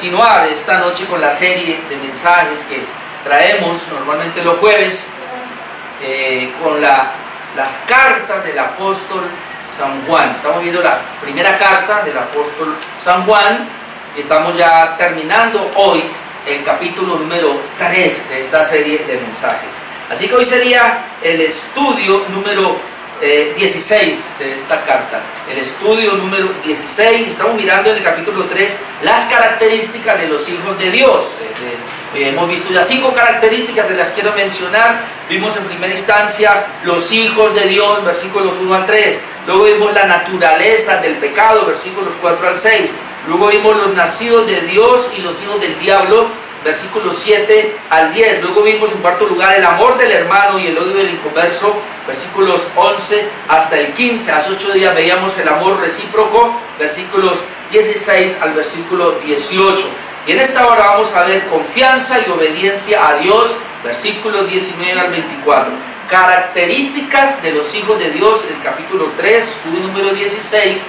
continuar esta noche con la serie de mensajes que traemos normalmente los jueves con las cartas del apóstol San Juan. Estamos viendo la primera carta del apóstol San Juan y estamos ya terminando hoy el capítulo número 3 de esta serie de mensajes. Así que hoy sería el estudio número 16 de esta carta, el estudio número 16. Estamos mirando en el capítulo 3 las características de los hijos de Dios. Hemos visto ya 5 características, de las quiero mencionar. Vimos en primera instancia los hijos de Dios, versículos 1 al 3. Luego vimos la naturaleza del pecado, versículos 4 al 6. Luego vimos los nacidos de Dios y los hijos del diablo, versículos 7 al 10. Luego vimos en cuarto lugar el amor del hermano y el odio del inconverso, versículos 11 hasta el 15. Hace 8 días veíamos el amor recíproco, versículos 16 al versículo 18. Y en esta hora vamos a ver confianza y obediencia a Dios, versículos 19 al 24. Características de los hijos de Dios, en el capítulo 3, estudio número 16.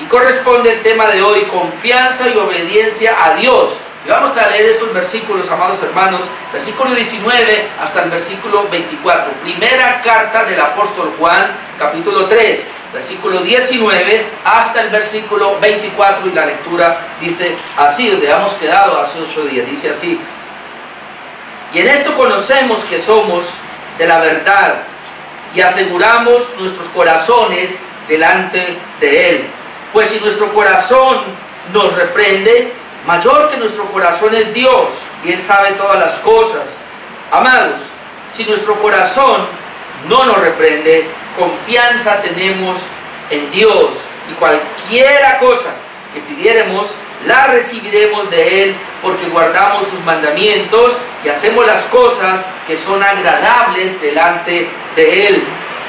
Y corresponde el tema de hoy, confianza y obediencia a Dios. Y vamos a leer esos versículos, amados hermanos, versículo 19 hasta el versículo 24. Primera carta del apóstol Juan, capítulo 3, versículo 19 hasta el versículo 24. Y la lectura dice así, donde habíamos quedado hace 8 días, dice así: y en esto conocemos que somos de la verdad y aseguramos nuestros corazones delante de Él. Pues si nuestro corazón nos reprende, mayor que nuestro corazón es Dios, y Él sabe todas las cosas. Amados, si nuestro corazón no nos reprende, confianza tenemos en Dios, y cualquiera cosa que pidiéremos, la recibiremos de Él, porque guardamos sus mandamientos y hacemos las cosas que son agradables delante de Él.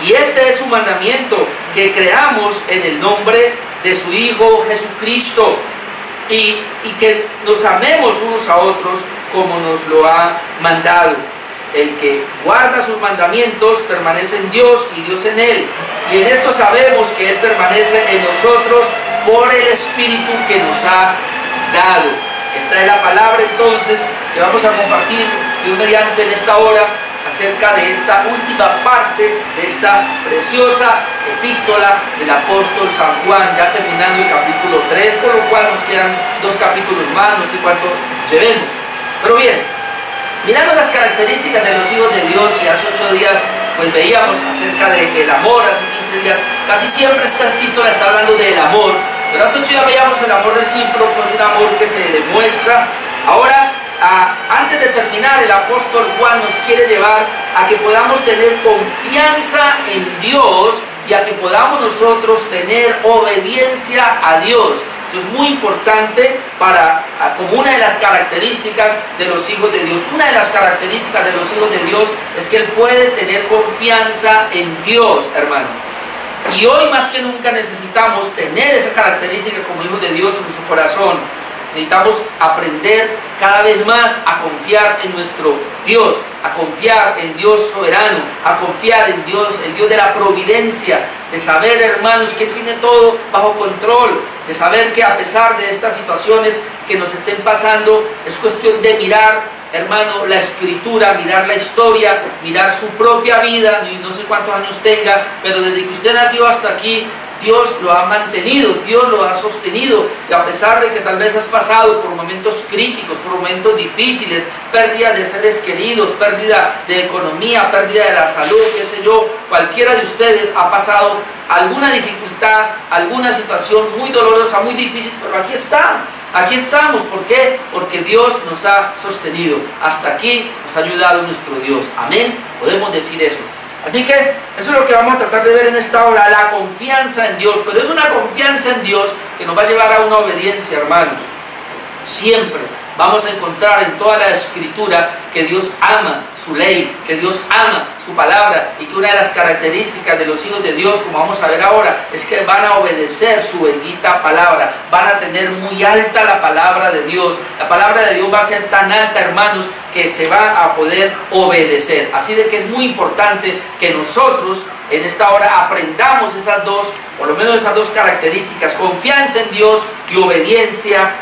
Y este es su mandamiento, que creamos en el nombre de su Hijo Jesucristo, y que nos amemos unos a otros como nos lo ha mandado. El que guarda sus mandamientos permanece en Dios y Dios en él, y en esto sabemos que Él permanece en nosotros por el Espíritu que nos ha dado. Esta es la palabra entonces que vamos a compartir Dios mediante en esta hora, acerca de esta última parte de esta preciosa epístola del apóstol San Juan, ya terminando el capítulo 3, por lo cual nos quedan 2 capítulos más, no sé cuánto llevemos. Pero bien, mirando las características de los hijos de Dios, y hace 8 días pues veíamos acerca del amor, hace 15 días, casi siempre esta epístola está hablando del amor, pero hace 8 días veíamos el amor recíproco, es un amor que se demuestra. Ahora, antes de terminar, el apóstol Juan nos quiere llevar a que podamos tener confianza en Dios y a que podamos nosotros tener obediencia a Dios. Esto es muy importante como una de las características de los hijos de Dios. Una de las características de los hijos de Dios es que Él puede tener confianza en Dios, hermano. Y hoy más que nunca necesitamos tener esa característica como hijos de Dios en nuestro corazón. Necesitamos aprender cada vez más a confiar en nuestro Dios, a confiar en Dios soberano, a confiar en Dios, el Dios de la providencia, de saber, hermanos, que Él tiene todo bajo control, de saber que a pesar de estas situaciones que nos estén pasando, es cuestión de mirar, hermano, la escritura, mirar la historia, mirar su propia vida, y no sé cuántos años tenga, pero desde que usted nació hasta aquí, Dios lo ha mantenido, Dios lo ha sostenido, y a pesar de que tal vez has pasado por momentos críticos, por momentos difíciles, pérdida de seres queridos, pérdida de economía, pérdida de la salud, qué sé yo, cualquiera de ustedes ha pasado alguna dificultad, alguna situación muy dolorosa, muy difícil, pero aquí está. Aquí estamos, ¿por qué? Porque Dios nos ha sostenido. Hasta aquí nos ha ayudado nuestro Dios. Amén. Podemos decir eso. Así que eso es lo que vamos a tratar de ver en esta hora, la confianza en Dios. Pero es una confianza en Dios que nos va a llevar a una obediencia, hermanos. Siempre vamos a encontrar en toda la Escritura que Dios ama su ley, que Dios ama su palabra, y que una de las características de los hijos de Dios, como vamos a ver ahora, es que van a obedecer su bendita palabra, van a tener muy alta la palabra de Dios. La palabra de Dios va a ser tan alta, hermanos, que se va a poder obedecer. Así de que es muy importante que nosotros en esta hora aprendamos esas dos, por lo menos esas dos características: confianza en Dios y obediencia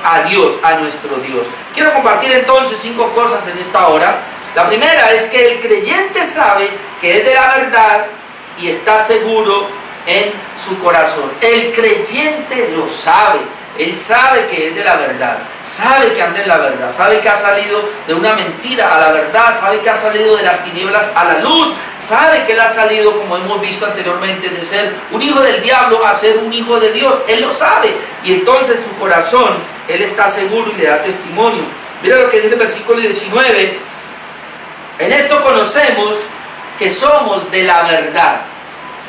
a Dios, a nuestro Dios. Quiero compartir entonces 5 cosas en esta hora. La primera es que el creyente sabe que es de la verdad y está seguro en su corazón. El creyente lo sabe. Él sabe que es de la verdad, sabe que anda en la verdad, sabe que ha salido de una mentira a la verdad, sabe que ha salido de las tinieblas a la luz, sabe que él ha salido, como hemos visto anteriormente, de ser un hijo del diablo a ser un hijo de Dios. Él lo sabe, y entonces su corazón, él está seguro y le da testimonio. Mira lo que dice el versículo 19: en esto conocemos que somos de la verdad.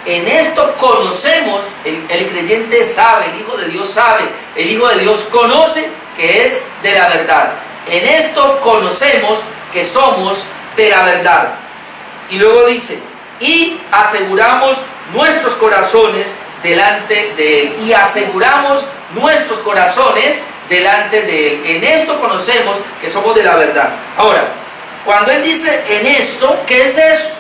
En esto conocemos, el creyente sabe, el Hijo de Dios sabe, el Hijo de Dios conoce que es de la verdad. En esto conocemos que somos de la verdad. Y luego dice: y aseguramos nuestros corazones delante de Él. Y aseguramos nuestros corazones delante de Él. En esto conocemos que somos de la verdad. Ahora, cuando Él dice en esto, ¿qué es esto?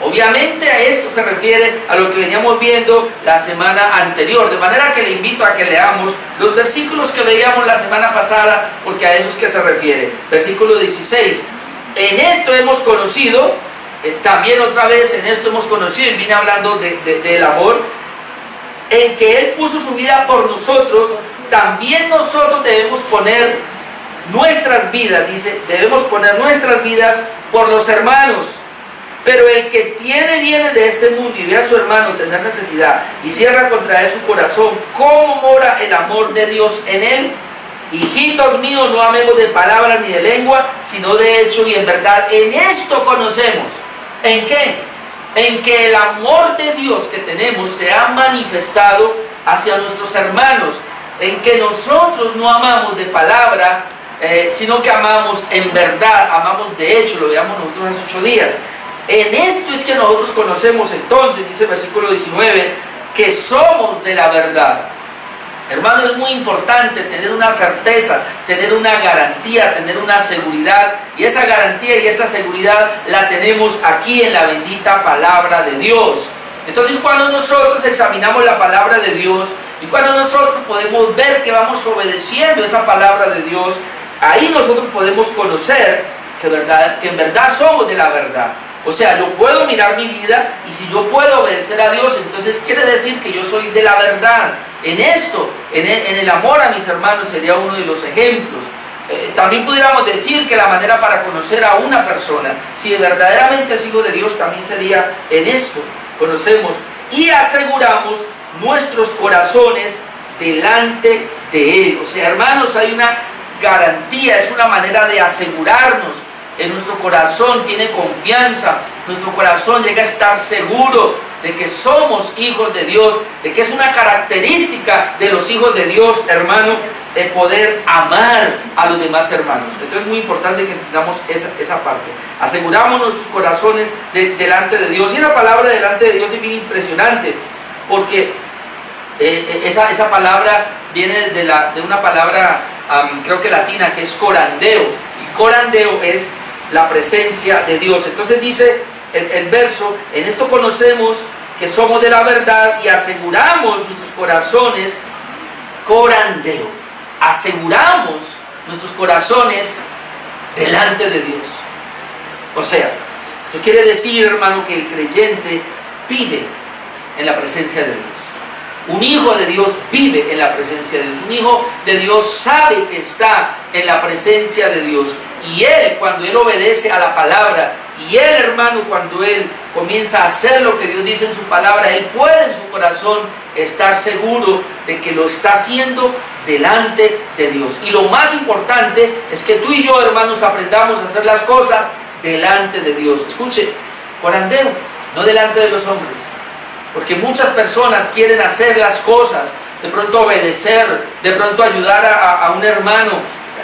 Obviamente a esto se refiere a lo que veníamos viendo la semana anterior, de manera que le invito a que leamos los versículos que veíamos la semana pasada, porque a eso es que se refiere. Versículo 16: en esto hemos conocido, también otra vez en esto hemos conocido, y vine hablando del amor, en que Él puso su vida por nosotros. También nosotros debemos poner nuestras vidas, dice, debemos poner nuestras vidas por los hermanos. Pero el que tiene bienes de este mundo y ve a su hermano tener necesidad y cierra contra él su corazón, ¿cómo mora el amor de Dios en él? Hijitos míos, no amemos de palabra ni de lengua, sino de hecho y en verdad. En esto conocemos. ¿En qué? En que el amor de Dios que tenemos se ha manifestado hacia nuestros hermanos. En que nosotros no amamos de palabra, sino que amamos en verdad, amamos de hecho. Lo veamos nosotros hace 8 días. En esto es que nosotros conocemos entonces, dice el versículo 19, que somos de la verdad. Hermano, es muy importante tener una certeza, tener una garantía, tener una seguridad. Y esa garantía y esa seguridad la tenemos aquí en la bendita palabra de Dios. Entonces, cuando nosotros examinamos la palabra de Dios y cuando nosotros podemos ver que vamos obedeciendo esa palabra de Dios, ahí nosotros podemos conocer que en verdad somos de la verdad. O sea, yo puedo mirar mi vida y si yo puedo obedecer a Dios, entonces quiere decir que yo soy de la verdad. En esto, en el amor a mis hermanos sería uno de los ejemplos. También pudiéramos decir que la manera para conocer a una persona, si verdaderamente es hijo de Dios, también sería en esto. Conocemos y aseguramos nuestros corazones delante de Él. O sea, hermanos, hay una garantía, es una manera de asegurarnos. En nuestro corazón tiene confianza, nuestro corazón llega a estar seguro de que somos hijos de Dios, de que es una característica de los hijos de Dios, hermano, el poder amar a los demás hermanos. Entonces es muy importante que entendamos esa parte. Aseguramos nuestros corazones delante de Dios. Y esa palabra delante de Dios es bien impresionante, porque esa palabra viene de una palabra, creo que latina, que es corandeo. Y corandeo es la presencia de Dios. Entonces dice el verso: en esto conocemos que somos de la verdad y aseguramos nuestros corazones. Corandeo, aseguramos nuestros corazones delante de Dios. O sea, esto quiere decir, hermano, que el creyente vive en la presencia de Dios. Un hijo de Dios vive en la presencia de Dios. Un hijo de Dios sabe que está en la presencia de Dios. Y él, cuando él obedece a la palabra, y él, hermano, cuando él comienza a hacer lo que Dios dice en su palabra, él puede en su corazón estar seguro de que lo está haciendo delante de Dios. Y lo más importante es que tú y yo, hermanos, aprendamos a hacer las cosas delante de Dios. Escuche, corandeo, no delante de los hombres. Porque muchas personas quieren hacer las cosas, de pronto obedecer, de pronto ayudar a un hermano,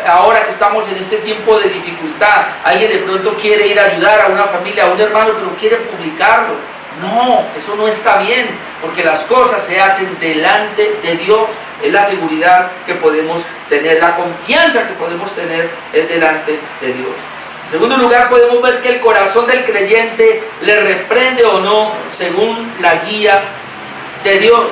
ahora que estamos en este tiempo de dificultad, alguien de pronto quiere ir a ayudar a una familia, a un hermano, pero quiere publicarlo. No, eso no está bien, porque las cosas se hacen delante de Dios. Es la seguridad que podemos tener, la confianza que podemos tener es delante de Dios. En segundo lugar, podemos ver que el corazón del creyente le reprende o no según la guía de Dios.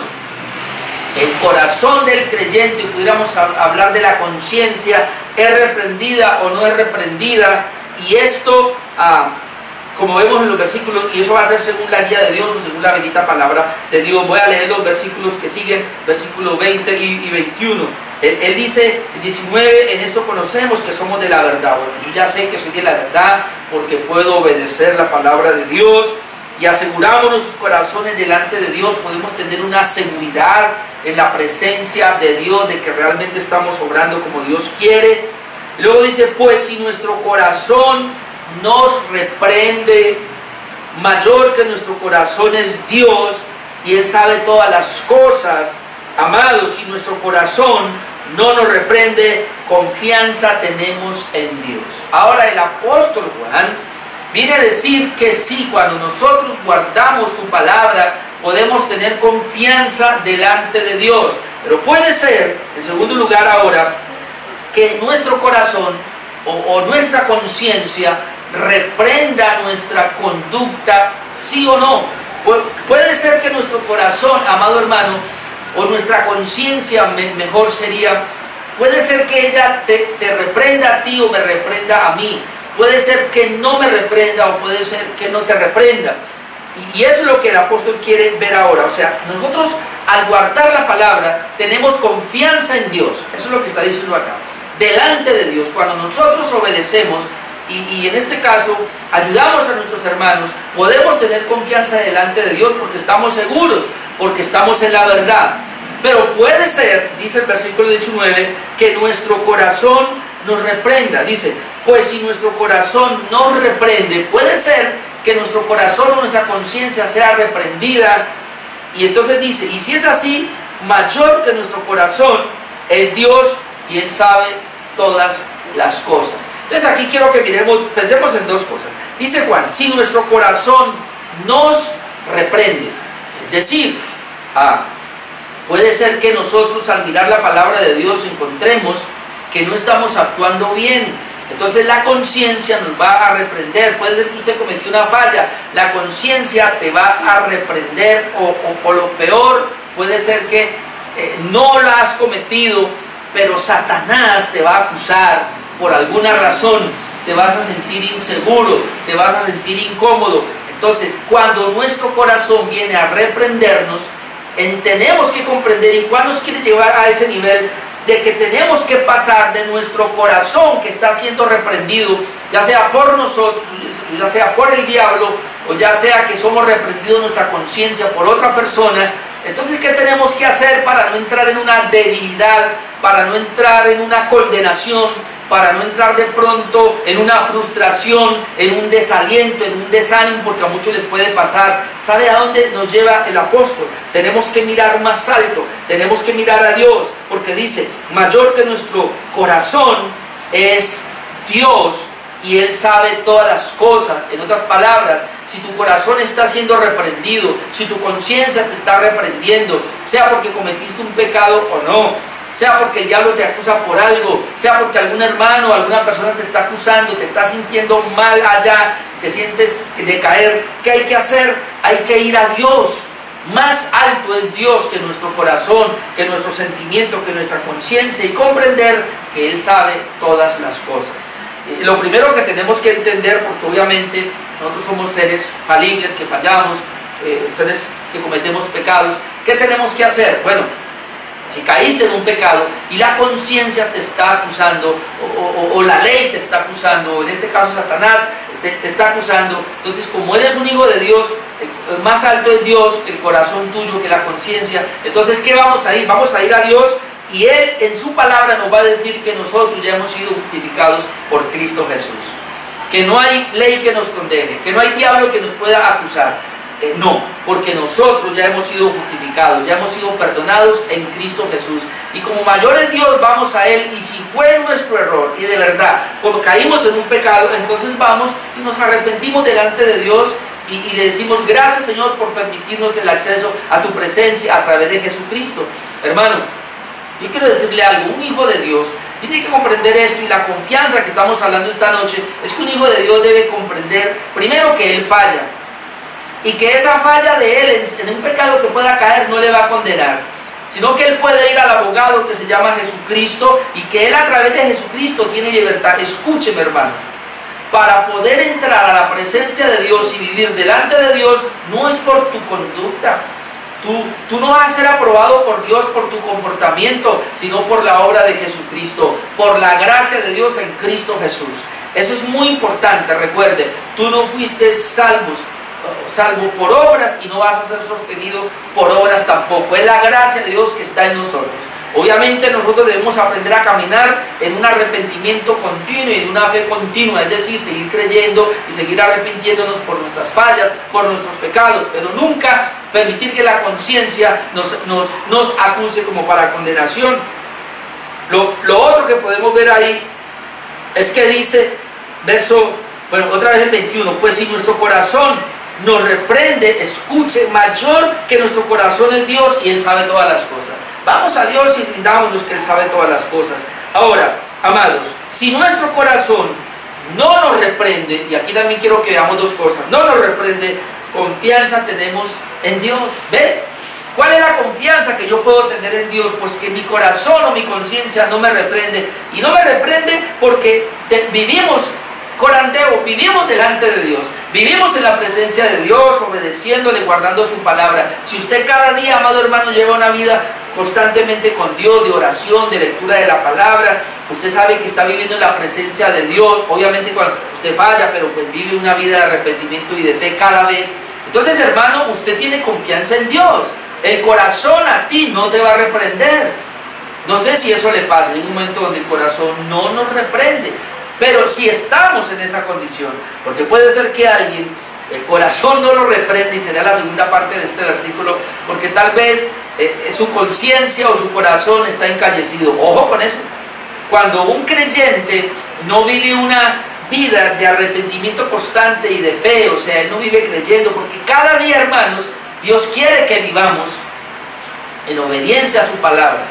El corazón del creyente, pudiéramos hablar de la conciencia, es reprendida o no es reprendida, y esto, como vemos en los versículos, y eso va a ser según la guía de Dios o según la bendita palabra de Dios. Voy a leer los versículos que siguen, versículos 20 y 21. Él dice, 19, en esto conocemos que somos de la verdad. Bueno, yo ya sé que soy de la verdad porque puedo obedecer la palabra de Dios, y aseguramos nuestros corazones delante de Dios. Podemos tener una seguridad en la presencia de Dios, de que realmente estamos obrando como Dios quiere. Luego dice, pues si nuestro corazón nos reprende, mayor que nuestro corazón es Dios, y Él sabe todas las cosas. Amados, si nuestro corazón no nos reprende, confianza tenemos en Dios. Ahora el apóstol Juan viene a decir que sí, cuando nosotros guardamos su palabra, podemos tener confianza delante de Dios. Pero puede ser, en segundo lugar ahora, que nuestro corazón o nuestra conciencia reprenda nuestra conducta, sí o no. Puede ser que nuestro corazón, amado hermano, o nuestra conciencia, mejor sería, puede ser que ella te reprenda a ti o me reprenda a mí. Puede ser que no me reprenda o puede ser que no te reprenda. Y eso es lo que el apóstol quiere ver ahora. O sea, nosotros al guardar la palabra tenemos confianza en Dios. Eso es lo que está diciendo acá. Delante de Dios, cuando nosotros obedecemos y en este caso ayudamos a nuestros hermanos, podemos tener confianza delante de Dios porque estamos seguros, porque estamos en la verdad. Pero puede ser, dice el versículo 19, que nuestro corazón nos reprenda. Dice, pues si nuestro corazón nos reprende, puede ser que nuestro corazón o nuestra conciencia sea reprendida. Y entonces dice, y si es así, mayor que nuestro corazón es Dios, y Él sabe todas las cosas. Entonces aquí quiero que miremos, pensemos en dos cosas. Dice Juan, si nuestro corazón nos reprende, es decir, puede ser que nosotros al mirar la palabra de Dios encontremos que no estamos actuando bien. Entonces la conciencia nos va a reprender. Puede ser que usted cometió una falla, la conciencia te va a reprender, o lo peor, puede ser que no la has cometido, pero Satanás te va a acusar por alguna razón. Te vas a sentir inseguro, te vas a sentir incómodo. Entonces cuando nuestro corazón viene a reprendernos, tenemos que comprender, y Juan nos quiere llevar a ese nivel de que tenemos que pasar de nuestro corazón que está siendo reprendido, ya sea por nosotros, ya sea por el diablo, o ya sea que somos reprendidos nuestra conciencia por otra persona. Entonces, ¿qué tenemos que hacer para no entrar en una debilidad, para no entrar en una condenación, para no entrar de pronto en una frustración, en un desaliento, en un desánimo, porque a muchos les puede pasar? ¿Sabe a dónde nos lleva el apóstol? Tenemos que mirar más alto, tenemos que mirar a Dios, porque dice, mayor que nuestro corazón es Dios, y Él sabe todas las cosas. En otras palabras, si tu corazón está siendo reprendido, si tu conciencia te está reprendiendo, sea porque cometiste un pecado o no, sea porque el diablo te acusa por algo, sea porque algún hermano o alguna persona te está acusando, te está sintiendo mal allá, te sientes decaer, ¿qué hay que hacer? Hay que ir a Dios. Más alto es Dios que nuestro corazón, que nuestro sentimiento, que nuestra conciencia, y comprender que Él sabe todas las cosas. Lo primero que tenemos que entender, porque obviamente nosotros somos seres falibles, que fallamos, seres que cometemos pecados, ¿qué tenemos que hacer? Bueno, si caíste en un pecado y la conciencia te está acusando, o la ley te está acusando, o en este caso Satanás te está acusando, entonces como eres un hijo de Dios, más alto es Dios, el corazón tuyo, que la conciencia. Entonces, ¿qué vamos a ir? Vamos a ir a Dios, y Él en su palabra nos va a decir que nosotros ya hemos sido justificados por Cristo Jesús, que no hay ley que nos condene, que no hay diablo que nos pueda acusar. No, porque nosotros ya hemos sido justificados, ya hemos sido perdonados en Cristo Jesús. Y como mayor es Dios, vamos a Él. Y si fue nuestro error, y de verdad, cuando caímos en un pecado, entonces vamos y nos arrepentimos delante de Dios y le decimos: gracias, Señor, por permitirnos el acceso a tu presencia a través de Jesucristo. Hermano, yo quiero decirle algo: un hijo de Dios tiene que comprender esto, y la confianza que estamos hablando esta noche es que un hijo de Dios debe comprender primero que él falla, y que esa falla de él en un pecado que pueda caer no le va a condenar, sino que él puede ir al abogado que se llama Jesucristo, y que él a través de Jesucristo tiene libertad. Escúcheme, hermano, para poder entrar a la presencia de Dios y vivir delante de Dios, no es por tu conducta. Tú no vas a ser aprobado por Dios por tu comportamiento, sino por la obra de Jesucristo, por la gracia de Dios en Cristo Jesús. Eso es muy importante. Recuerde, tú no fuiste salvo por obras, y no vas a ser sostenido por obras tampoco. Es la gracia de Dios que está en nosotros. Obviamente nosotros debemos aprender a caminar en un arrepentimiento continuo y en una fe continua, es decir, seguir creyendo y seguir arrepintiéndonos por nuestras fallas, por nuestros pecados, pero nunca permitir que la conciencia nos acuse como para condenación. Lo otro que podemos ver ahí es que dice, otra vez el 21, pues si nuestro corazón nos reprende, escuche, mayor que nuestro corazón es Dios, y Él sabe todas las cosas. Vamos a Dios y rindámonos, que Él sabe todas las cosas. Ahora, amados, si nuestro corazón no nos reprende, y aquí también quiero que veamos dos cosas: no nos reprende, confianza tenemos en Dios. ¿Ve? ¿Cuál es la confianza que yo puedo tener en Dios? Pues que mi corazón o mi conciencia no me reprende. Y no me reprende porque vivimos corandeo, vivimos delante de Dios, vivimos en la presencia de Dios, obedeciéndole, guardando su palabra. Si usted cada día, amado hermano, lleva una vida constantemente con Dios, de oración, de lectura de la palabra, usted sabe que está viviendo en la presencia de Dios. Obviamente cuando usted falla, pero pues vive una vida de arrepentimiento y de fe cada vez. Entonces, hermano, usted tiene confianza en Dios. El corazón a ti no te va a reprender. No sé si eso le pasa. Hay un momento donde el corazón no nos reprende, pero si estamos en esa condición, porque puede ser que alguien, el corazón no lo reprende, y sería la segunda parte de este versículo, porque tal vez su conciencia o su corazón está encallecido. Ojo con eso. Cuando un creyente no vive una vida de arrepentimiento constante y de fe, o sea, él no vive creyendo, porque cada día, hermanos, Dios quiere que vivamos en obediencia a su palabra.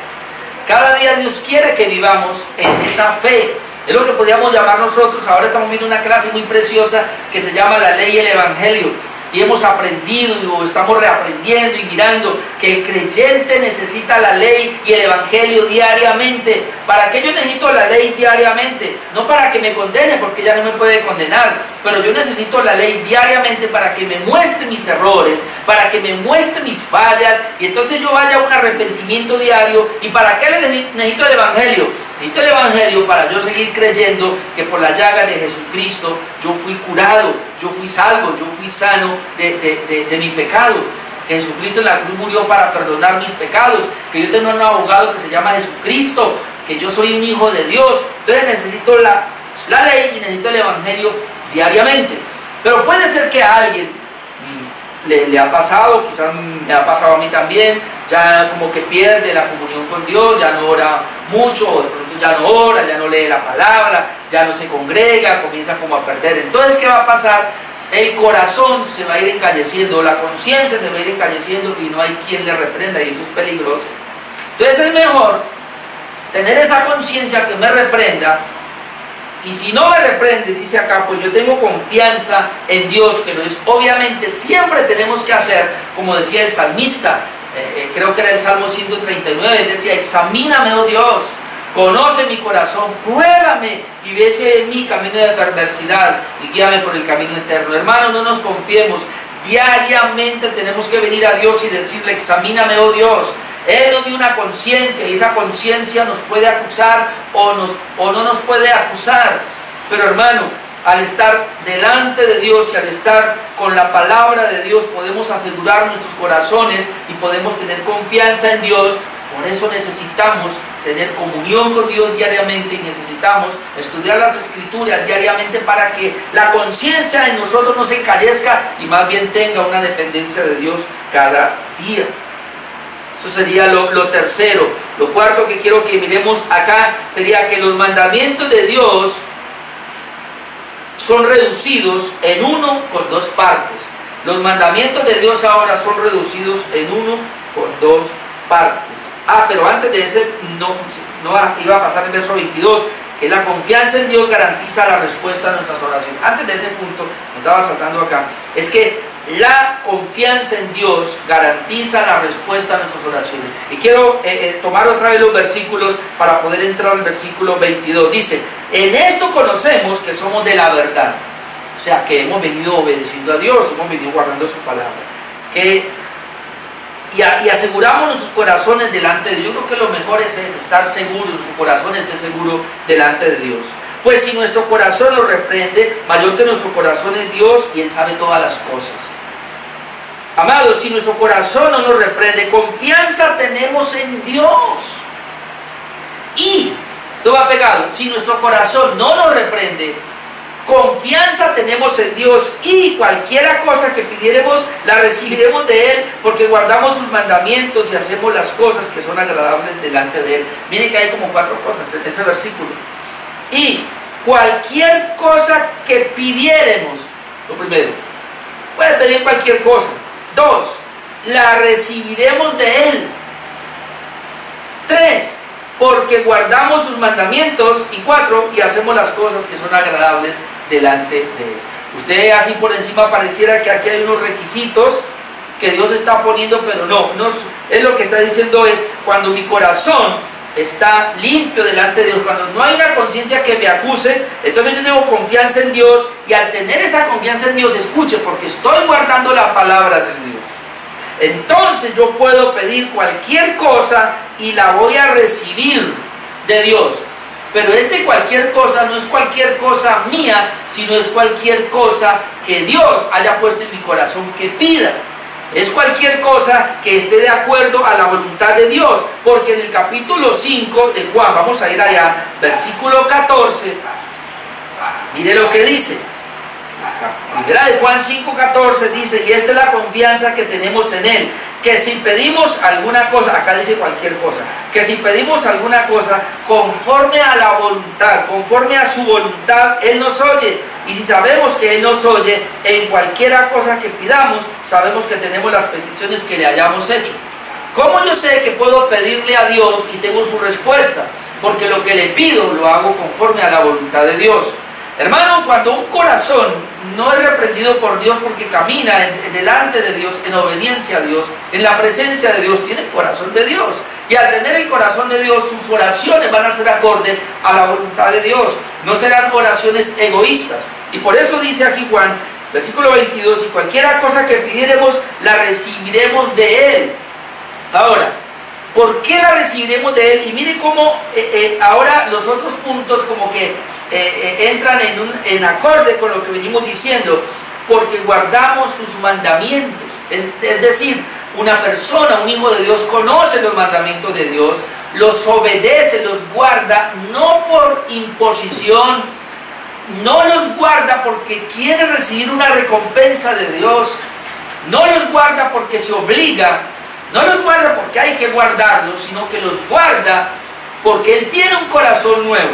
Cada día Dios quiere que vivamos en esa fe. Es lo que podríamos llamar nosotros. Ahora estamos viendo una clase muy preciosa que se llama la ley y el evangelio, y hemos aprendido o estamos reaprendiendo y mirando que el creyente necesita la ley y el evangelio diariamente. ¿Para qué yo necesito la ley diariamente? No para que me condene, porque ya no me puede condenar, pero yo necesito la ley diariamente para que me muestre mis errores, para que me muestre mis fallas, y entonces yo vaya a un arrepentimiento diario. ¿Y para qué necesito el evangelio? Necesito el evangelio para yo seguir creyendo que por la llaga de Jesucristo yo fui curado, yo fui salvo, yo fui sano de mi pecado. Que Jesucristo en la cruz murió para perdonar mis pecados, que yo tengo un abogado que se llama Jesucristo, que yo soy un hijo de Dios. Entonces necesito la ley y necesito el evangelio diariamente. Pero puede ser que a alguien le ha pasado, quizás me ha pasado a mí también, ya como que pierde la comunión con Dios, ya no ora mucho, o de pronto ya no ora, ya no lee la palabra, ya no se congrega, comienza como a perder. Entonces, ¿qué va a pasar? El corazón se va a ir encalleciendo, la conciencia se va a ir encalleciendo, y no hay quien le reprenda, y eso es peligroso. Entonces es mejor tener esa conciencia que me reprenda. Y si no me reprende, dice acá, pues yo tengo confianza en Dios. Pero es obviamente, siempre tenemos que hacer, como decía el salmista, creo que era el Salmo 139, él decía: examíname, oh Dios, conoce mi corazón, pruébame y ve si hay en mí camino de perversidad, y guíame por el camino eterno. Hermanos, no nos confiemos. Diariamente tenemos que venir a Dios y decirle: examíname, oh Dios. Él nos dio una conciencia, y esa conciencia nos puede acusar o no nos puede acusar. Pero, hermano, al estar delante de Dios y al estar con la palabra de Dios, podemos asegurar nuestros corazones y podemos tener confianza en Dios, Por eso necesitamos tener comunión con Dios diariamente y necesitamos estudiar las Escrituras diariamente para que la conciencia en nosotros no se encallezca y más bien tenga una dependencia de Dios cada día. Eso sería lo tercero. Lo cuarto que quiero que miremos acá sería que los mandamientos de Dios son reducidos en uno con dos partes. Los mandamientos de Dios ahora son reducidos en uno con dos partes. Pero antes de ese, no iba a pasar el verso 22, que la confianza en Dios garantiza la respuesta a nuestras oraciones. Antes de ese punto, me estaba saltando acá, es que la confianza en Dios garantiza la respuesta a nuestras oraciones. Y quiero tomar otra vez los versículos para poder entrar al versículo 22. Dice, en esto conocemos que somos de la verdad. O sea, que hemos venido obedeciendo a Dios, hemos venido guardando su palabra. Y aseguramos nuestros corazones delante de Dios. Yo creo que lo mejor es estar seguro, nuestro corazón esté seguro delante de Dios. Pues si nuestro corazón nos reprende, mayor que nuestro corazón es Dios y Él sabe todas las cosas. Amados, si nuestro corazón no nos reprende, confianza tenemos en Dios. Y, todo va pegado, si nuestro corazón no nos reprende, confianza tenemos en Dios y cualquiera cosa que pidiéremos la recibiremos de Él porque guardamos sus mandamientos y hacemos las cosas que son agradables delante de Él. Miren que hay como 4 cosas en ese versículo. Y cualquier cosa que pidiéremos, lo primero, puedes pedir cualquier cosa. 2, la recibiremos de Él. 3, porque guardamos sus mandamientos. Y 4, y hacemos las cosas que son agradables delante de Él. Usted así por encima pareciera que aquí hay unos requisitos que Dios está poniendo, pero no, es lo que está diciendo es, cuando mi corazón está limpio delante de Dios, cuando no hay una conciencia que me acuse, entonces yo tengo confianza en Dios, y al tener esa confianza en Dios, escuche, porque estoy guardando la palabra de Dios, entonces yo puedo pedir cualquier cosa y la voy a recibir de Dios. Pero cualquier cosa no es cualquier cosa mía, sino es cualquier cosa que Dios haya puesto en mi corazón que pida. Es cualquier cosa que esté de acuerdo a la voluntad de Dios. Porque en el capítulo 5 de Juan, vamos a ir allá, versículo 14, mire lo que dice. Primera de Juan 5:14 dice, y esta es la confianza que tenemos en Él, que si pedimos alguna cosa, acá dice cualquier cosa, que si pedimos alguna cosa conforme a la voluntad, conforme a su voluntad, Él nos oye. Y si sabemos que Él nos oye, en cualquiera cosa que pidamos, sabemos que tenemos las peticiones que le hayamos hecho. ¿Cómo yo sé que puedo pedirle a Dios y tengo su respuesta? Porque lo que le pido lo hago conforme a la voluntad de Dios. Hermano, cuando un corazón no es reprendido por Dios porque camina delante de Dios, en obediencia a Dios, en la presencia de Dios, tiene el corazón de Dios. Y al tener el corazón de Dios, sus oraciones van a ser acorde a la voluntad de Dios. No serán oraciones egoístas. Y por eso dice aquí Juan, versículo 22, y cualquiera cosa que pidiéremos, la recibiremos de Él. Ahora, ¿por qué la recibiremos de Él? Y mire cómo ahora los otros puntos como que entran en acorde con lo que venimos diciendo. Porque guardamos sus mandamientos. Es decir, una persona, un hijo de Dios, conoce los mandamientos de Dios, los obedece, los guarda, no por imposición, no los guarda porque quiere recibir una recompensa de Dios, no los guarda porque se obliga, no los guarda porque hay que guardarlos, sino que los guarda porque Él tiene un corazón nuevo,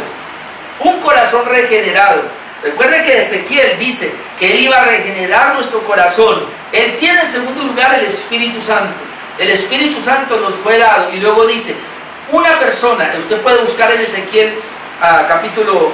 un corazón regenerado. Recuerde que Ezequiel dice que Él iba a regenerar nuestro corazón. Él tiene en segundo lugar el Espíritu Santo. El Espíritu Santo nos fue dado. Y luego dice, una persona, usted puede buscar en Ezequiel capítulo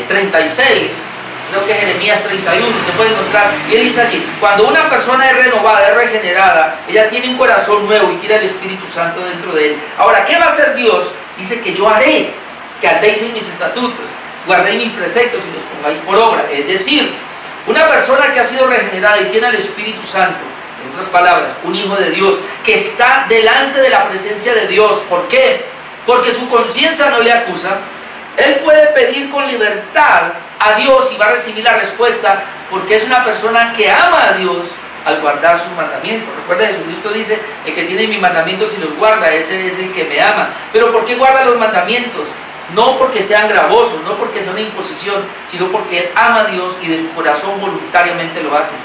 36, creo que es Jeremías 31, usted puede encontrar, y él dice allí, cuando una persona es renovada, es regenerada, ella tiene un corazón nuevo y tiene el Espíritu Santo dentro de él. Ahora, ¿qué va a hacer Dios? Dice que yo haré que andéis en mis estatutos, guardéis mis preceptos y los pongáis por obra. Es decir, una persona que ha sido regenerada y tiene el Espíritu Santo, en otras palabras, un hijo de Dios, que está delante de la presencia de Dios. ¿Por qué? Porque su conciencia no le acusa. Él puede pedir con libertad a Dios y va a recibir la respuesta porque es una persona que ama a Dios, al guardar sus mandamientos. Recuerda, Jesucristo dice, el que tiene mis mandamientos y los guarda, ese es el que me ama. Pero ¿por qué guarda los mandamientos? No porque sean gravosos, no porque sea una imposición, sino porque él ama a Dios y de su corazón voluntariamente lo hace.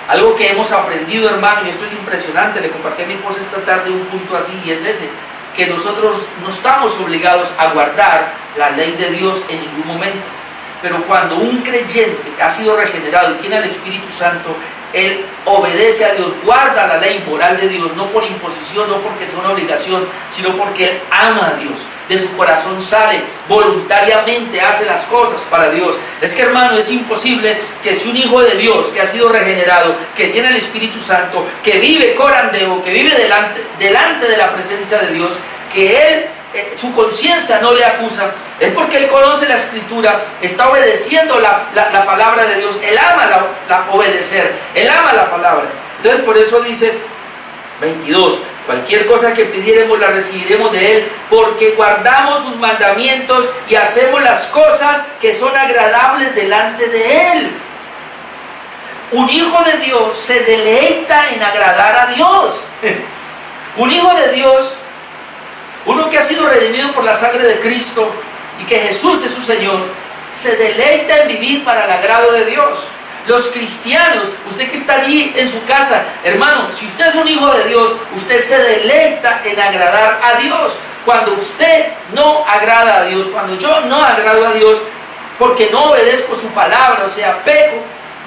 Algo que hemos aprendido, hermano, y esto es impresionante, le compartí a mi esposa esta tarde un punto así, y es ese, que nosotros no estamos obligados a guardar la ley de Dios en ningún momento. Pero cuando un creyente que ha sido regenerado y tiene al Espíritu Santo, él obedece a Dios, guarda la ley moral de Dios, no por imposición, no porque sea una obligación, sino porque él ama a Dios, de su corazón sale, voluntariamente hace las cosas para Dios. Es que, hermano, es imposible que si un hijo de Dios que ha sido regenerado, que tiene el Espíritu Santo, que vive corandeo, que vive delante de la presencia de Dios, que él, su conciencia no le acusa, es porque él conoce la Escritura, está obedeciendo la palabra de Dios, él ama obedecer, él ama la palabra. Entonces por eso dice 22, cualquier cosa que pidiéremos la recibiremos de él, porque guardamos sus mandamientos y hacemos las cosas que son agradables delante de él. Un hijo de Dios se deleita en agradar a Dios. Un hijo de Dios, uno que ha sido redimido por la sangre de Cristo y que Jesús es su Señor, se deleita en vivir para el agrado de Dios. Los cristianos, usted que está allí en su casa, hermano, si usted es un hijo de Dios, usted se deleita en agradar a Dios. Cuando usted no agrada a Dios, cuando yo no agrado a Dios, porque no obedezco su palabra, o sea, peco,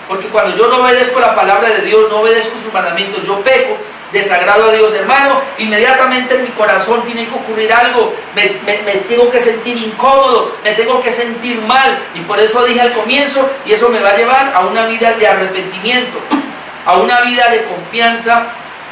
porque cuando yo no obedezco la palabra de Dios, no obedezco sus mandamientos, yo peco, desagrado a Dios, hermano, inmediatamente en mi corazón tiene que ocurrir algo, me tengo que sentir incómodo, me tengo que sentir mal, y por eso dije al comienzo, y eso me va a llevar a una vida de arrepentimiento, a una vida de confianza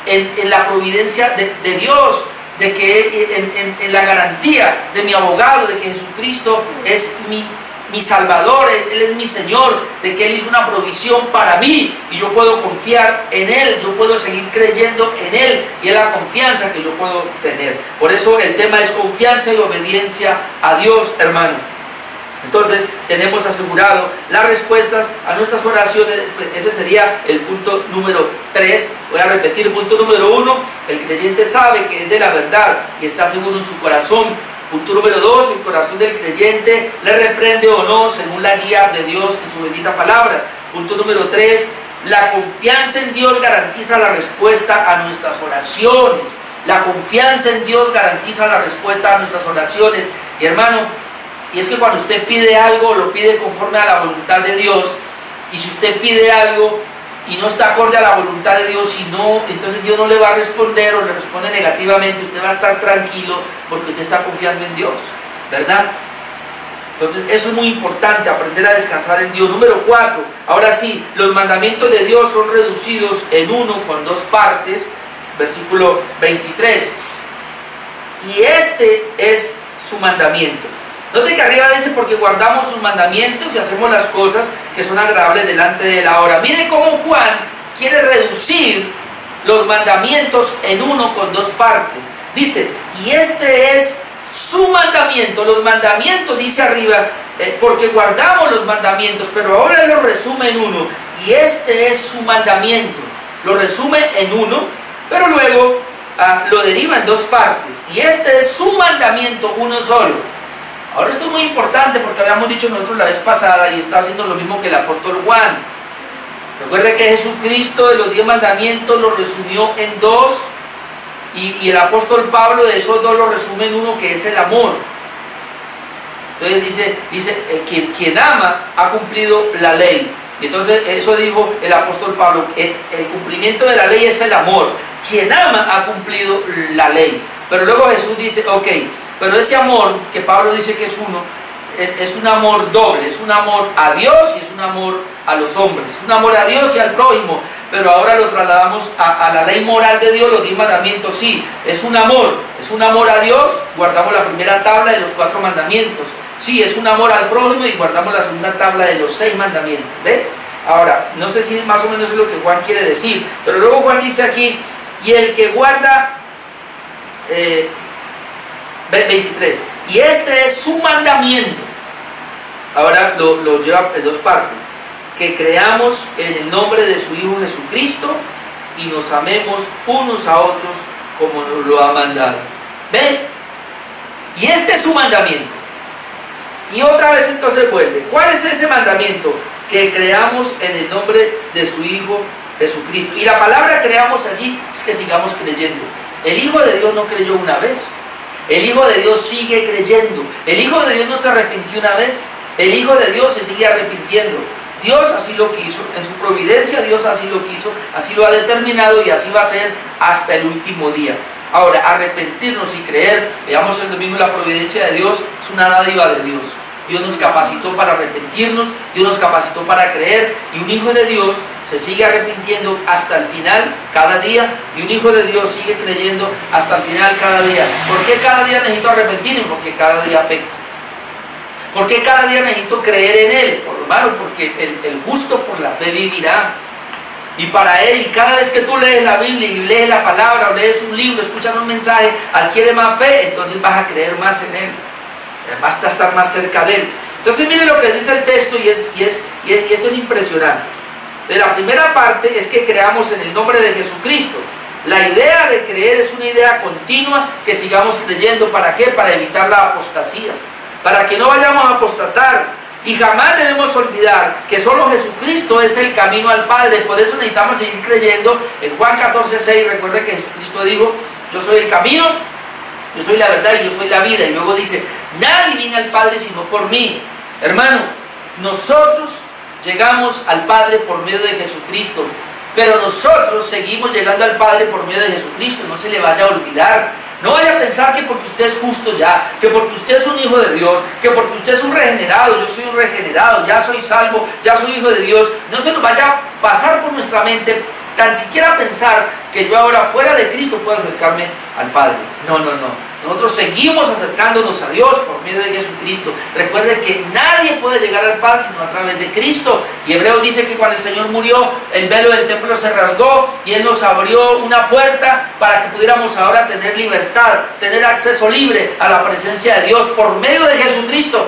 en la providencia de Dios, de que en la garantía de mi abogado, de que Jesucristo es mi Salvador, Él es mi Señor, de que Él hizo una provisión para mí y yo puedo confiar en Él, yo puedo seguir creyendo en Él y es la confianza que yo puedo tener. Por eso el tema es confianza y obediencia a Dios, hermano. Entonces tenemos asegurado las respuestas a nuestras oraciones. Ese sería el punto número 3. Voy a repetir el punto número 1. El creyente sabe que es de la verdad y está seguro en su corazón. Punto número 2, el corazón del creyente le reprende o no según la guía de Dios en su bendita palabra. Punto número 3, la confianza en Dios garantiza la respuesta a nuestras oraciones. La confianza en Dios garantiza la respuesta a nuestras oraciones. Y hermano, y es que cuando usted pide algo, lo pide conforme a la voluntad de Dios. Y si usted pide algo y no está acorde a la voluntad de Dios, y no, entonces Dios no le va a responder o le responde negativamente, usted va a estar tranquilo porque usted está confiando en Dios, ¿verdad? Entonces eso es muy importante, aprender a descansar en Dios. Número 4, ahora sí, los mandamientos de Dios son reducidos en uno con dos partes, versículo 23. Y este es su mandamiento. Note que arriba dice, porque guardamos sus mandamientos y hacemos las cosas que son agradables delante de él. Ahora, mire cómo Juan quiere reducir los mandamientos en uno con dos partes. Dice, y este es su mandamiento. Los mandamientos, dice arriba, porque guardamos los mandamientos, pero ahora lo resume en uno. Y este es su mandamiento. Lo resume en uno, pero luego lo deriva en dos partes. Y este es su mandamiento, uno solo. Ahora esto es muy importante porque habíamos dicho nosotros la vez pasada y está haciendo lo mismo que el apóstol Juan. Recuerde que Jesucristo de los 10 mandamientos los resumió en dos y el apóstol Pablo de esos dos los resume en uno, que es el amor. Entonces dice quien ama ha cumplido la ley. Y entonces eso dijo el apóstol Pablo, el cumplimiento de la ley es el amor. Quien ama ha cumplido la ley. Pero luego Jesús dice, ok, pero ese amor que Pablo dice que es uno, es un amor doble, es un amor a Dios y es un amor a los hombres, es un amor a Dios y al prójimo, pero ahora lo trasladamos a la ley moral de Dios, los 10 mandamientos. Sí, es un amor a Dios, guardamos la primera tabla de los 4 mandamientos. Sí, es un amor al prójimo y guardamos la segunda tabla de los 6 mandamientos. ¿Ve? Ahora, no sé si más o menos es lo que Juan quiere decir, pero luego Juan dice aquí, y el que guarda... 23, y este es su mandamiento. Ahora lo lleva en dos partes: que creamos en el nombre de su Hijo Jesucristo y nos amemos unos a otros como nos lo ha mandado. ¿Ve? Y este es su mandamiento. Y otra vez entonces vuelve. ¿Cuál es ese mandamiento? Que creamos en el nombre de su Hijo Jesucristo. Y la palabra creamos allí es que sigamos creyendo. El Hijo de Dios no creyó una vez. El Hijo de Dios sigue creyendo. El Hijo de Dios no se arrepintió una vez. El Hijo de Dios se sigue arrepintiendo. Dios así lo quiso, en su providencia Dios así lo quiso, así lo ha determinado y así va a ser hasta el último día. Ahora, arrepentirnos y creer, veamos el domingo la providencia de Dios, es una dádiva de Dios. Dios nos capacitó para arrepentirnos, Dios nos capacitó para creer, y un hijo de Dios se sigue arrepintiendo hasta el final, cada día, y un hijo de Dios sigue creyendo hasta el final, cada día. ¿Por qué cada día necesito arrepentirme? Porque cada día peco. ¿Por qué cada día necesito creer en Él? Hermano, porque el justo por la fe vivirá. Y para Él, y cada vez que tú lees la Biblia y lees la palabra, o lees un libro, escuchas un mensaje, adquiere más fe, entonces vas a creer más en Él. Basta estar más cerca de Él. Entonces miren lo que dice el texto, y esto es impresionante. De la primera parte es que creamos en el nombre de Jesucristo. La idea de creer es una idea continua, que sigamos creyendo. ¿Para qué? Para evitar la apostasía, para que no vayamos a apostatar. Y jamás debemos olvidar que solo Jesucristo es el camino al Padre. Por eso necesitamos seguir creyendo. En Juan 14:6 recuerda que Jesucristo dijo: yo soy el camino, yo soy la verdad y yo soy la vida. Y luego dice: nadie viene al Padre sino por mí. Hermano, nosotros llegamos al Padre por medio de Jesucristo, pero nosotros seguimos llegando al Padre por medio de Jesucristo. No se le vaya a olvidar. No vaya a pensar que porque usted es justo ya, que porque usted es un hijo de Dios, que porque usted es un regenerado, yo soy un regenerado, ya soy salvo, ya soy hijo de Dios. No se nos vaya a pasar por nuestra mente tan siquiera pensar que yo ahora fuera de Cristo puedo acercarme al Padre. No, no, no. Nosotros seguimos acercándonos a Dios por medio de Jesucristo. Recuerde que nadie puede llegar al Padre sino a través de Cristo. Y Hebreos dice que cuando el Señor murió, el velo del templo se rasgó y Él nos abrió una puerta para que pudiéramos ahora tener libertad, tener acceso libre a la presencia de Dios por medio de Jesucristo.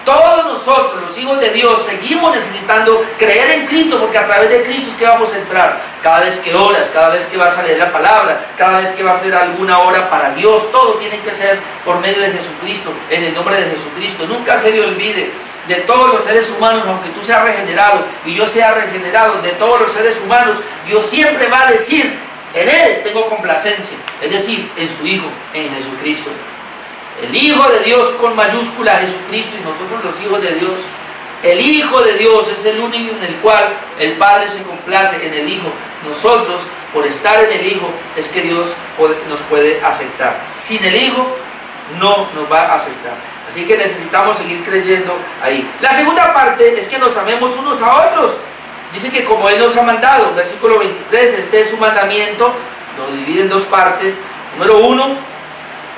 Todos nosotros, los hijos de Dios, seguimos necesitando creer en Cristo, porque a través de Cristo es que vamos a entrar. Cada vez que oras, cada vez que vas a leer la palabra, cada vez que vas a hacer alguna obra para Dios, todo tiene que ser por medio de Jesucristo, en el nombre de Jesucristo. Nunca se le olvide, de todos los seres humanos, aunque tú seas regenerado y yo sea regenerado, de todos los seres humanos, Dios siempre va a decir: en Él tengo complacencia, es decir, en su Hijo, en Jesucristo. El Hijo de Dios con mayúscula, Jesucristo, y nosotros los hijos de Dios. El Hijo de Dios es el único en el cual el Padre se complace, en el Hijo. Nosotros, por estar en el Hijo, es que Dios nos puede aceptar. Sin el Hijo, no nos va a aceptar. Así que necesitamos seguir creyendo ahí. La segunda parte es que nos amemos unos a otros. Dice que como Él nos ha mandado, versículo 23, este es su mandamiento, lo divide en dos partes. Número 1,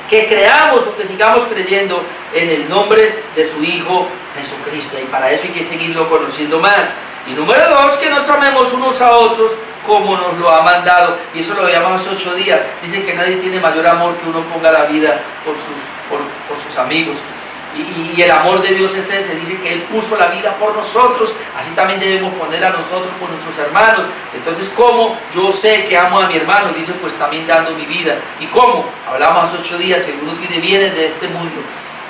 que creamos o que sigamos creyendo en el nombre de su Hijo Jesucristo, y para eso hay que seguirlo conociendo más. Y número 2, que nos amemos unos a otros como nos lo ha mandado, y eso lo veíamos hace 8 días. Dice que nadie tiene mayor amor que uno ponga la vida por sus amigos. Y el amor de Dios es ese, dice que Él puso la vida por nosotros, así también debemos ponerla nosotros por nuestros hermanos. Entonces, ¿cómo yo sé que amo a mi hermano? Dice, pues también dando mi vida. ¿Y cómo? Hablamos hace 8 días, si alguno tiene bienes de este mundo,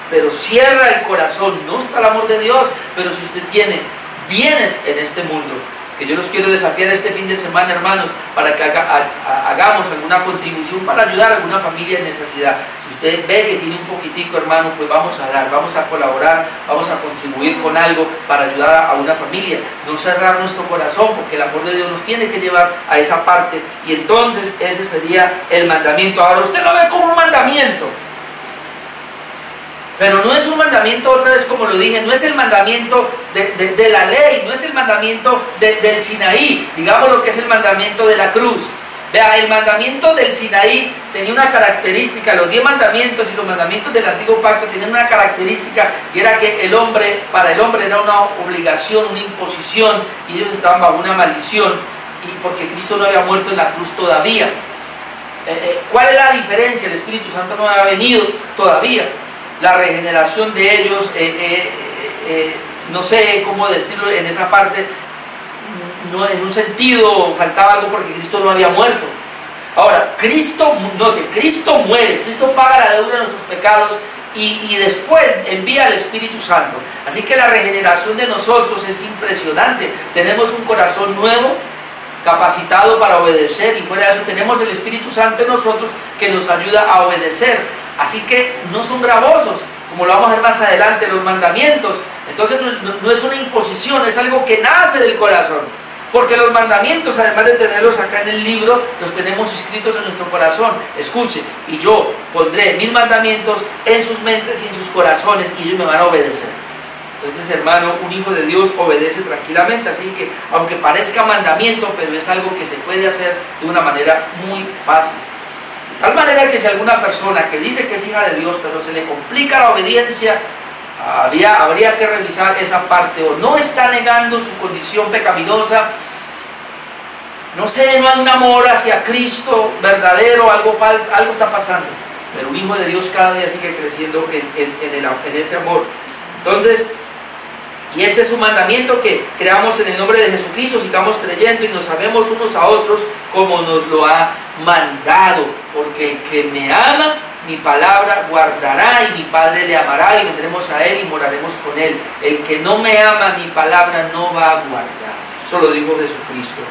pero cierra el corazón, no está el amor de Dios. Pero si usted tiene bienes en este mundo, que yo los quiero desafiar este fin de semana, hermanos, para que hagamos alguna contribución para ayudar a alguna familia en necesidad. Si usted ve que tiene un poquitico, hermano, pues vamos a dar, vamos a colaborar, vamos a contribuir con algo para ayudar a una familia. No cerrar nuestro corazón, porque el amor de Dios nos tiene que llevar a esa parte, y entonces ese sería el mandamiento. Ahora usted lo ve como un mandamiento, pero no es un mandamiento, otra vez como lo dije, no es el mandamiento de la ley, no es el mandamiento del Sinaí, digamos lo que es el mandamiento de la cruz. Vea, el mandamiento del Sinaí tenía una característica, los 10 mandamientos y los mandamientos del antiguo pacto tenían una característica, y era que para el hombre era una obligación, una imposición, y ellos estaban bajo una maldición, y porque Cristo no había muerto en la cruz todavía. ¿Cuál es la diferencia? El Espíritu Santo no había venido todavía. La regeneración de ellos, no sé cómo decirlo en esa parte, no, en un sentido faltaba algo porque Cristo no había muerto. Ahora, Cristo muere, Cristo paga la deuda de nuestros pecados y después envía al Espíritu Santo. Así que la regeneración de nosotros es impresionante. Tenemos un corazón nuevo, capacitado para obedecer, y fuera de eso tenemos el Espíritu Santo en nosotros que nos ayuda a obedecer. Así que no son gravosos, como lo vamos a ver más adelante, los mandamientos. Entonces no es una imposición, es algo que nace del corazón. Porque los mandamientos, además de tenerlos acá en el libro, los tenemos escritos en nuestro corazón. Escuche, y yo pondré mis mandamientos en sus mentes y en sus corazones, y ellos me van a obedecer. Entonces, hermano, un hijo de Dios obedece tranquilamente. Así que, aunque parezca mandamiento, pero es algo que se puede hacer de una manera muy fácil. De tal manera que si alguna persona que dice que es hija de Dios, pero se le complica la obediencia, habría que revisar esa parte, o no está negando su condición pecaminosa, no sé, no hay un amor hacia Cristo verdadero, algo está pasando. Pero un hijo de Dios cada día sigue creciendo en ese amor. Entonces, y este es un mandamiento, que creamos en el nombre de Jesucristo, sigamos creyendo y nos sabemos unos a otros como nos lo ha mandado. Porque el que me ama, mi palabra guardará, y mi Padre le amará, y vendremos a él y moraremos con él. El que no me ama, mi palabra no va a guardar. Eso lo dijo Jesucristo.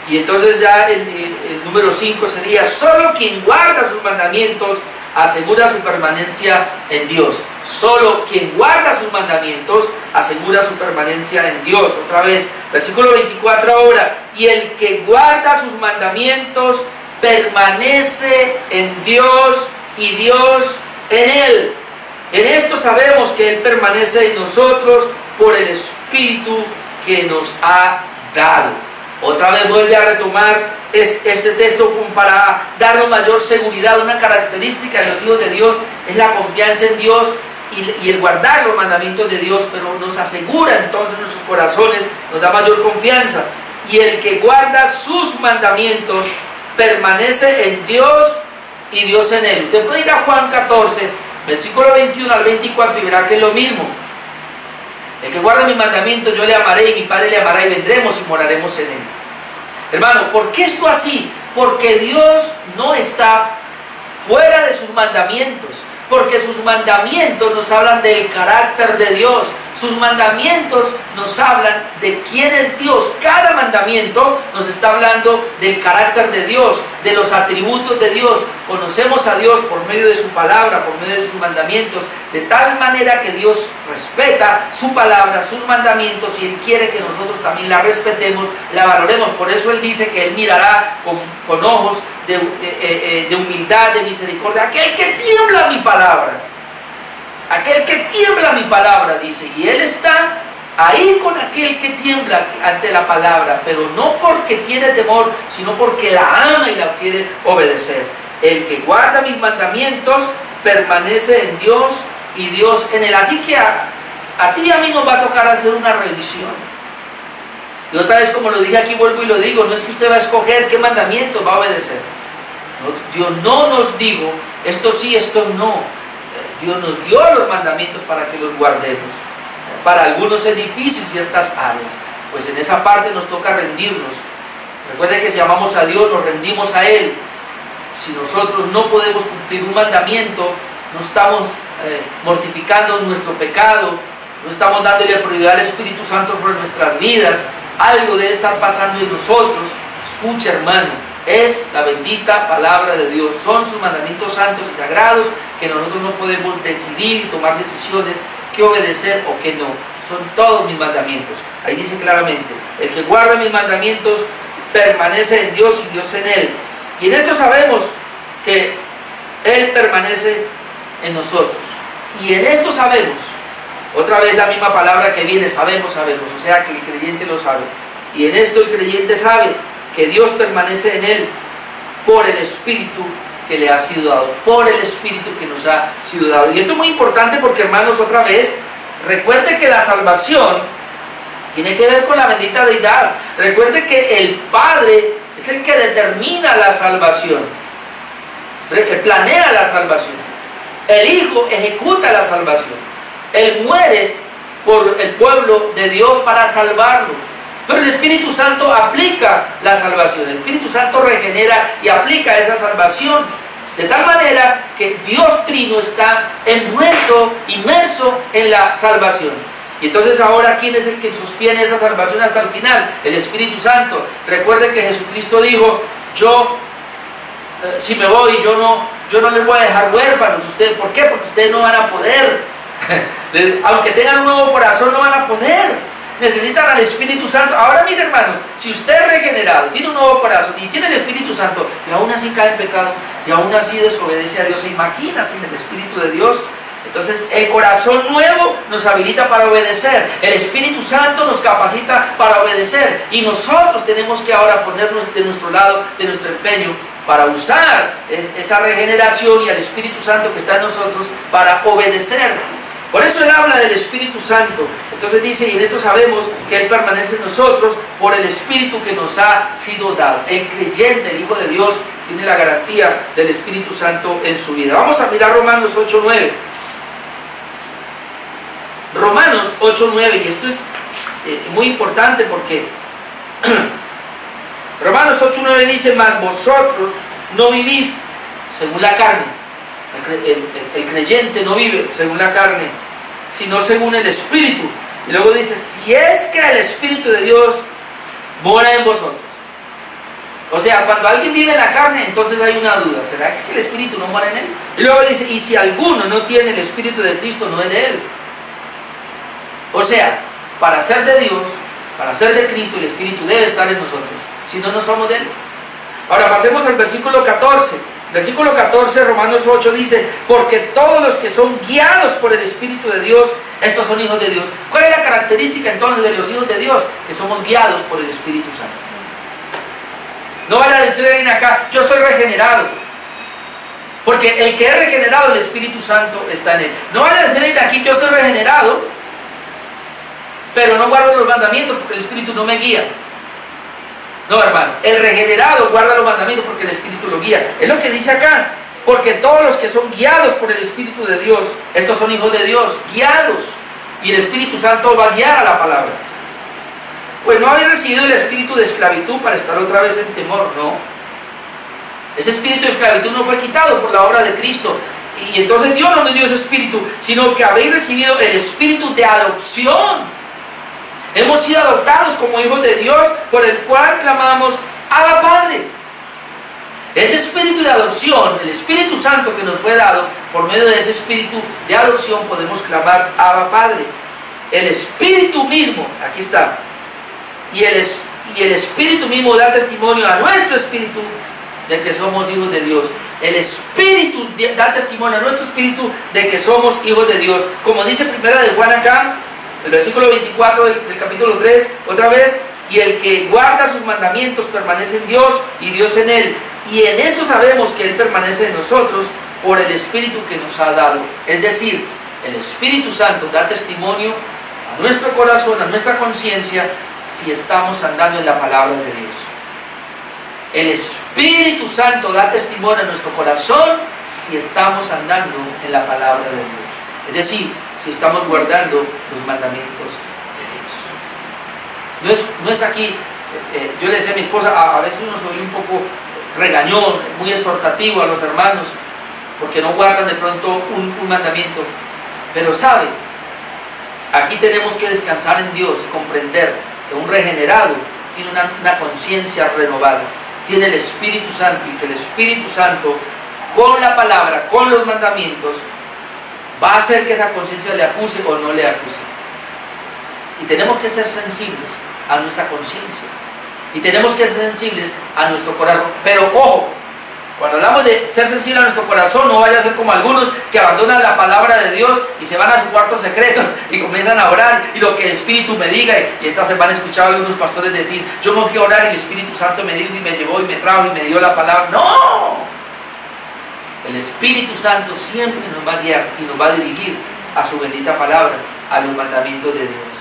Y entonces ya el número 5 sería: solo quien guarda sus mandamientos asegura su permanencia en Dios. Solo quien guarda sus mandamientos asegura su permanencia en Dios. Otra vez, versículo 24 ahora: y el que guarda sus mandamientos permanece en Dios y Dios en él. En esto sabemos que Él permanece en nosotros por el Espíritu que nos ha dado. Otra vez vuelve a retomar este texto para darnos mayor seguridad. Una característica de los hijos de Dios es la confianza en Dios y el guardar los mandamientos de Dios, pero nos asegura entonces en nuestros corazones, nos da mayor confianza. Y el que guarda sus mandamientos permanece en Dios y Dios en él. Usted puede ir a Juan 14, versículo 21 al 24, y verá que es lo mismo. El que guarda mis mandamientos, yo le amaré, y mi Padre le amará, y vendremos y moraremos en él. Hermano, ¿por qué esto así? Porque Dios no está fuera de sus mandamientos. Porque sus mandamientos nos hablan del carácter de Dios. Sus mandamientos nos hablan de quién es Dios. Cada mandamiento nos está hablando del carácter de Dios, de los atributos de Dios. Conocemos a Dios por medio de su palabra, por medio de sus mandamientos, de tal manera que Dios respeta su palabra, sus mandamientos, y Él quiere que nosotros también la respetemos, la valoremos. Por eso Él dice que Él mirará con ojos de humildad, de misericordia, aquel que tiembla mi palabra. Aquel que tiembla mi palabra, dice, y Él está ahí con aquel que tiembla ante la palabra, pero no porque tiene temor, sino porque la ama y la quiere obedecer. El que guarda mis mandamientos permanece en Dios y Dios en él. Así que a ti y a mí nos va a tocar hacer una revisión. Y otra vez, como lo dije aquí, vuelvo y lo digo, no es que usted va a escoger qué mandamientos va a obedecer. No, Dios no nos dijo, estos sí, estos no. Dios nos dio los mandamientos para que los guardemos. Para algunos es difícil ciertas áreas, pues en esa parte nos toca rendirnos. Recuerde que si amamos a Dios, nos rendimos a Él. Si nosotros no podemos cumplir un mandamiento, no estamos mortificando nuestro pecado, no estamos dándole prioridad al Espíritu Santo por nuestras vidas. Algo debe estar pasando en nosotros. Escucha, hermano, es la bendita palabra de Dios. Son sus mandamientos santos y sagrados que nosotros no podemos decidir y tomar decisiones que obedecer o que no. Son todos mis mandamientos. Ahí dice claramente: el que guarda mis mandamientos permanece en Dios y Dios en él. Y en esto sabemos que Él permanece en nosotros. Y en esto sabemos, otra vez la misma palabra que viene, sabemos, o sea que el creyente lo sabe. Y en esto el creyente sabe que Dios permanece en él por el Espíritu que le ha sido dado, por el Espíritu que nos ha sido dado. Y esto es muy importante porque, hermanos, otra vez, recuerde que la salvación tiene que ver con la bendita deidad. Recuerde que el Padre es el que determina la salvación, que planea la salvación. El Hijo ejecuta la salvación. Él muere por el pueblo de Dios para salvarlo. Pero el Espíritu Santo aplica la salvación. El Espíritu Santo regenera y aplica esa salvación. De tal manera que Dios Trino está envuelto, inmerso en la salvación. Y entonces ahora, ¿quién es el que sostiene esa salvación hasta el final? El Espíritu Santo. Recuerde que Jesucristo dijo: yo, si me voy, yo no les voy a dejar huérfanos. ¿Ustedes por qué? Porque ustedes no van a poder. Aunque tengan un nuevo corazón, no van a poder. Necesitan al Espíritu Santo. Ahora mire, hermano, si usted es regenerado, tiene un nuevo corazón y tiene el Espíritu Santo, y aún así cae en pecado, y aún así desobedece a Dios, ¿se imagina sin el Espíritu de Dios? Entonces el corazón nuevo nos habilita para obedecer, el Espíritu Santo nos capacita para obedecer, y nosotros tenemos que ahora ponernos de nuestro lado, de nuestro empeño, para usar esa regeneración y al Espíritu Santo que está en nosotros para obedecer. Por eso él habla del Espíritu Santo. Entonces dice, y en esto sabemos que Él permanece en nosotros por el Espíritu que nos ha sido dado. El creyente, el Hijo de Dios, tiene la garantía del Espíritu Santo en su vida. Vamos a mirar Romanos 8:9. Romanos 8:9, y esto es muy importante porque Romanos 8:9 dice: mas vosotros no vivís según la carne. El creyente no vive según la carne, sino según el Espíritu. Y luego dice: si es que el Espíritu de Dios mora en vosotros. O sea, cuando alguien vive en la carne, entonces hay una duda: ¿será que es que el Espíritu no mora en él? Y luego dice: y si alguno no tiene el Espíritu de Cristo, no es de él. O sea, para ser de Dios, para ser de Cristo, el Espíritu debe estar en nosotros, si no, no somos de él. Ahora pasemos al versículo 14. Versículo 14, Romanos 8 dice: porque todos los que son guiados por el Espíritu de Dios, estos son hijos de Dios. ¿Cuál es la característica entonces de los hijos de Dios? Que somos guiados por el Espíritu Santo. No vaya a decir alguien acá: yo soy regenerado. Porque el que es regenerado, el Espíritu Santo está en él. No vaya a decir alguien aquí: yo soy regenerado, pero no guardo los mandamientos porque el Espíritu no me guía. No, hermano, el regenerado guarda los mandamientos porque el Espíritu lo guía. Es lo que dice acá: porque todos los que son guiados por el Espíritu de Dios, estos son hijos de Dios, guiados. Y el Espíritu Santo va a guiar a la palabra. Pues no habéis recibido el espíritu de esclavitud para estar otra vez en temor, no. Ese espíritu de esclavitud no fue quitado por la obra de Cristo. Y entonces Dios no nos dio ese espíritu, sino que habéis recibido el espíritu de adopción. Hemos sido adoptados como hijos de Dios, por el cual clamamos: Abba, Padre. Ese espíritu de adopción, el Espíritu Santo que nos fue dado, por medio de ese espíritu de adopción podemos clamar: Abba, Padre. El Espíritu mismo, aquí está, y el Espíritu mismo da testimonio a nuestro espíritu de que somos hijos de Dios. El Espíritu da testimonio a nuestro espíritu de que somos hijos de Dios. Como dice Primera de Juan acá, el versículo 24 del capítulo 3, otra vez: y el que guarda sus mandamientos permanece en Dios y Dios en él. Y en eso sabemos que Él permanece en nosotros por el Espíritu que nos ha dado. Es decir, el Espíritu Santo da testimonio a nuestro corazón, a nuestra conciencia, si estamos andando en la palabra de Dios. El Espíritu Santo da testimonio a nuestro corazón si estamos andando en la palabra de Dios. Es decir, si estamos guardando los mandamientos de Dios. No es aquí, yo le decía a mi esposa, a veces uno se oye un poco regañón, muy exhortativo a los hermanos, porque no guardan de pronto un mandamiento. Pero sabe, aquí tenemos que descansar en Dios y comprender que un regenerado tiene una conciencia renovada, tiene el Espíritu Santo, y que el Espíritu Santo, con la palabra, con los mandamientos, va a hacer que esa conciencia le acuse o no le acuse. Y tenemos que ser sensibles a nuestra conciencia, y tenemos que ser sensibles a nuestro corazón. Pero ojo, cuando hablamos de ser sensible a nuestro corazón, no vaya a ser como algunos que abandonan la palabra de Dios y se van a su cuarto secreto y comienzan a orar y lo que el Espíritu me diga. Y esta semana he escuchado a algunos pastores decir: yo me fui a orar y el Espíritu Santo me dijo y me llevó y me trajo y me dio la palabra. ¡No! El Espíritu Santo siempre nos va a guiar y nos va a dirigir a su bendita palabra, a los mandamientos de Dios.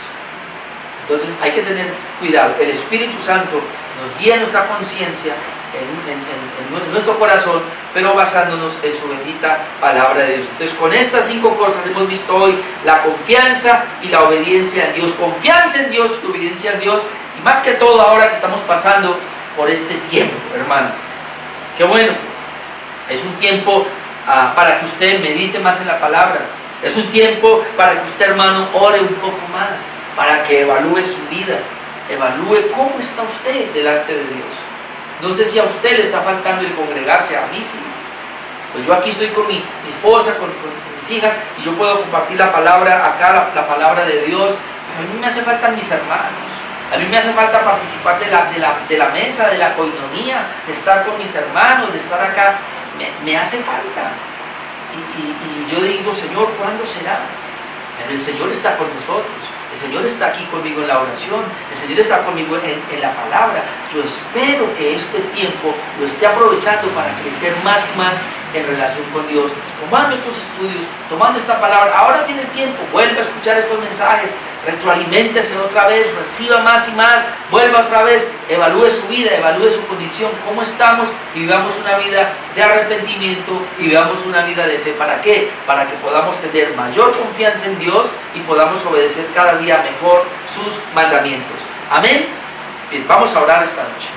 Entonces hay que tener cuidado. El Espíritu Santo nos guía en nuestra conciencia, en nuestro corazón, pero basándonos en su bendita palabra de Dios. Entonces, con estas 5 cosas hemos visto hoy la confianza y la obediencia en Dios. Confianza en Dios y obediencia en Dios. Y más que todo ahora que estamos pasando por este tiempo, hermano. Qué bueno, es un tiempo para que usted medite más en la palabra. Es un tiempo para que usted, hermano, ore un poco más, para que evalúe su vida, evalúe cómo está usted delante de Dios. No sé si a usted le está faltando el congregarse, a mí sí. Pues yo aquí estoy con mi esposa, con mis hijas, y yo puedo compartir la palabra acá, la palabra de Dios. Pero a mí me hace falta mis hermanos, a mí me hace falta participar de la mesa, de la coinonía, de estar con mis hermanos, de estar acá. Me hace falta. Y yo digo, Señor, ¿cuándo será? Pero el Señor está con nosotros, el Señor está aquí conmigo en la oración, el Señor está conmigo en la palabra. Yo espero que este tiempo lo esté aprovechando para crecer más y más en relación con Dios, tomando estos estudios, tomando esta palabra. Ahora tiene tiempo, vuelva a escuchar estos mensajes, retroaliméntese otra vez, reciba más y más, vuelva otra vez, evalúe su vida, evalúe su condición, cómo estamos, y vivamos una vida de arrepentimiento y vivamos una vida de fe. ¿Para qué? Para que podamos tener mayor confianza en Dios y podamos obedecer cada día mejor sus mandamientos. Amén. Bien, vamos a orar esta noche.